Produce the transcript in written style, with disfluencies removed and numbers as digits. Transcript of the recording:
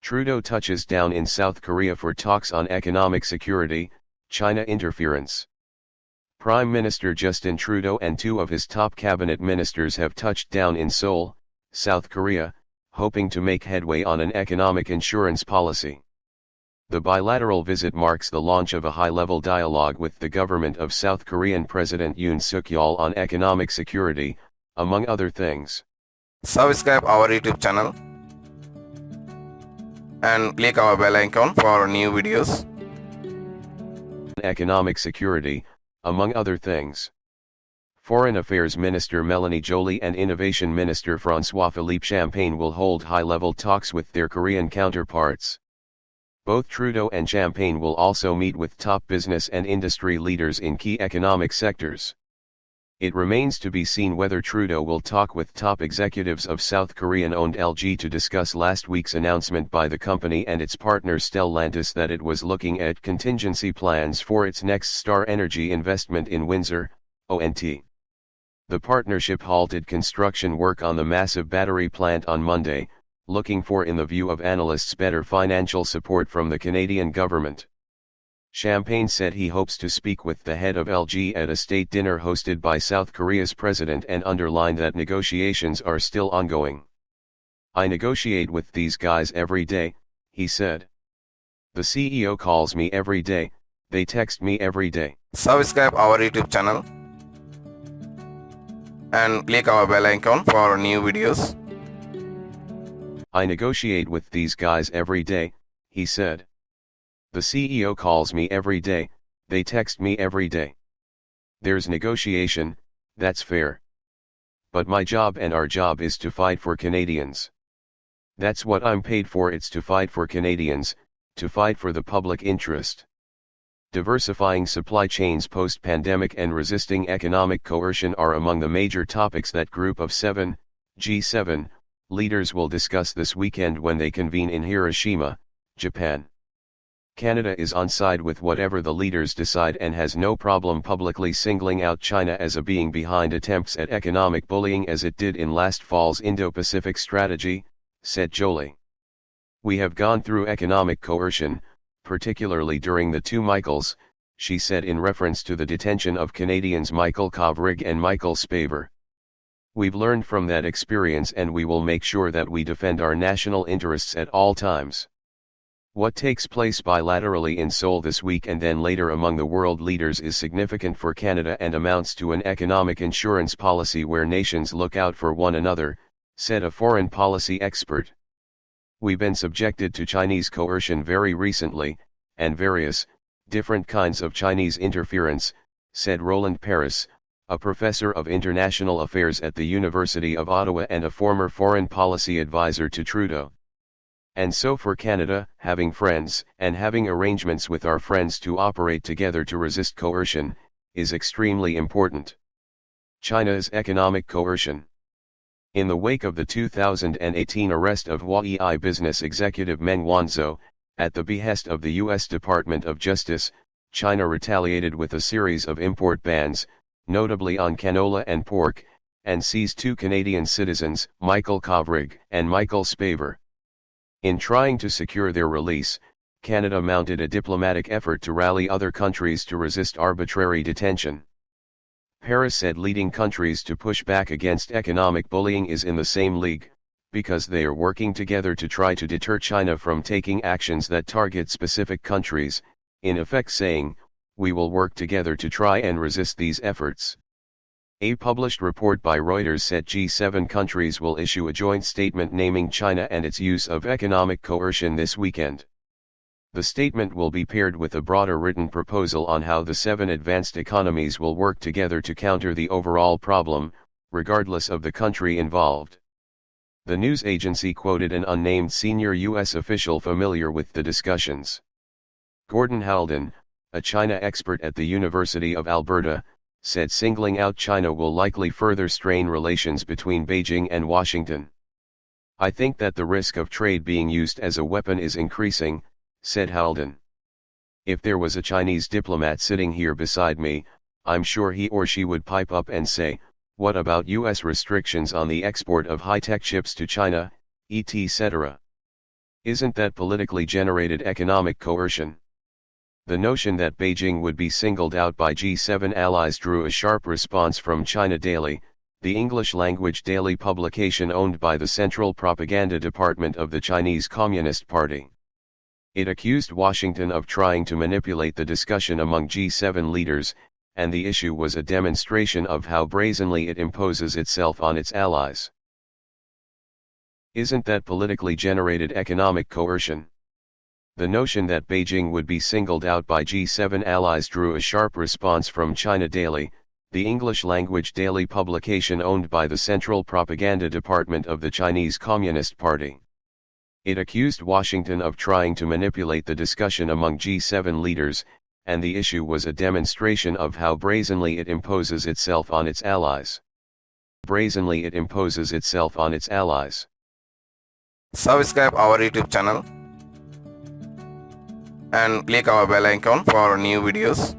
Trudeau touches down in South Korea for talks on economic security, China interference. Prime Minister Justin Trudeau and two of his top cabinet ministers have touched down in Seoul, South Korea, hoping to make headway on an economic insurance policy. The bilateral visit marks the launch of a high-level dialogue with the government of South Korean President Yoon Suk-yeol on economic security, among other things. Subscribe our YouTube channel and click our bell icon for new videos. Economic security, among other things. Foreign Affairs Minister Melanie Joly and Innovation Minister François-Philippe Champagne will hold high-level talks with their Korean counterparts. Both Trudeau and Champagne will also meet with top business and industry leaders in key economic sectors. It remains to be seen whether Trudeau will talk with top executives of South Korean-owned LG to discuss last week's announcement by the company and its partner Stellantis that it was looking at contingency plans for its next Star Energy investment in Windsor, ONT. The partnership halted construction work on the massive battery plant on Monday, looking for, in the view of analysts, better financial support from the Canadian government. Champagne said he hopes to speak with the head of LG at a state dinner hosted by South Korea's president and underlined that negotiations are still ongoing. "I negotiate with these guys every day," he said. "The CEO calls me every day, they text me every day." Subscribe our YouTube channel and click our bell icon for new videos. "I negotiate with these guys every day," he said. "The CEO calls me every day, they text me every day. There's negotiation, that's fair. But my job and our job is to fight for Canadians. That's what I'm paid for, it's to fight for Canadians, to fight for the public interest." Diversifying supply chains post-pandemic and resisting economic coercion are among the major topics that Group of Seven, G7, leaders will discuss this weekend when they convene in Hiroshima, Japan. Canada is on side with whatever the leaders decide and has no problem publicly singling out China as a being behind attempts at economic bullying as it did in last fall's Indo-Pacific strategy, said Joly. "We have gone through economic coercion, particularly during the two Michaels," she said in reference to the detention of Canadians Michael Kovrig and Michael Spavor. "We've learned from that experience and we will make sure that we defend our national interests at all times." What takes place bilaterally in Seoul this week and then later among the world leaders is significant for Canada and amounts to an economic insurance policy where nations look out for one another, said a foreign policy expert. "We've been subjected to Chinese coercion very recently, and various, different kinds of Chinese interference," said Roland Paris, a professor of international affairs at the University of Ottawa and a former foreign policy advisor to Trudeau. "And so for Canada, having friends, and having arrangements with our friends to operate together to resist coercion, is extremely important." China's economic coercion. In the wake of the 2018 arrest of Huawei business executive Meng Wanzhou, at the behest of the U.S. Department of Justice, China retaliated with a series of import bans, notably on canola and pork, and seized two Canadian citizens, Michael Kovrig and Michael Spavor. In trying to secure their release, Canada mounted a diplomatic effort to rally other countries to resist arbitrary detention. Paris said leading countries to push back against economic bullying is in the same league, because they are working together to try to deter China from taking actions that target specific countries, in effect saying, "We will work together to try and resist these efforts." A published report by Reuters said G7 countries will issue a joint statement naming China and its use of economic coercion this weekend. The statement will be paired with a broader written proposal on how the 7 advanced economies will work together to counter the overall problem, regardless of the country involved. The news agency quoted an unnamed senior U.S. official familiar with the discussions. Gordon Haldon, a China expert at the University of Alberta, said singling out China will likely further strain relations between Beijing and Washington. "I think that the risk of trade being used as a weapon is increasing," said Haldon. "If there was a Chinese diplomat sitting here beside me, I'm sure he or she would pipe up and say, 'What about US restrictions on the export of high-tech chips to China, etc.'" Isn't that politically generated economic coercion? The notion that Beijing would be singled out by G7 allies drew a sharp response from China Daily, the English-language daily publication owned by the Central Propaganda Department of the Chinese Communist Party. It accused Washington of trying to manipulate the discussion among G7 leaders, and the issue was a demonstration of how brazenly it imposes itself on its allies. Isn't that politically generated economic coercion? The notion that Beijing would be singled out by G7 allies drew a sharp response from China Daily, the English-language daily publication owned by the Central Propaganda Department of the Chinese Communist Party. It accused Washington of trying to manipulate the discussion among G7 leaders, and the issue was a demonstration of how brazenly it imposes itself on its allies. Brazenly it imposes itself on its allies. Subscribe our YouTube channel and click our bell icon for new videos.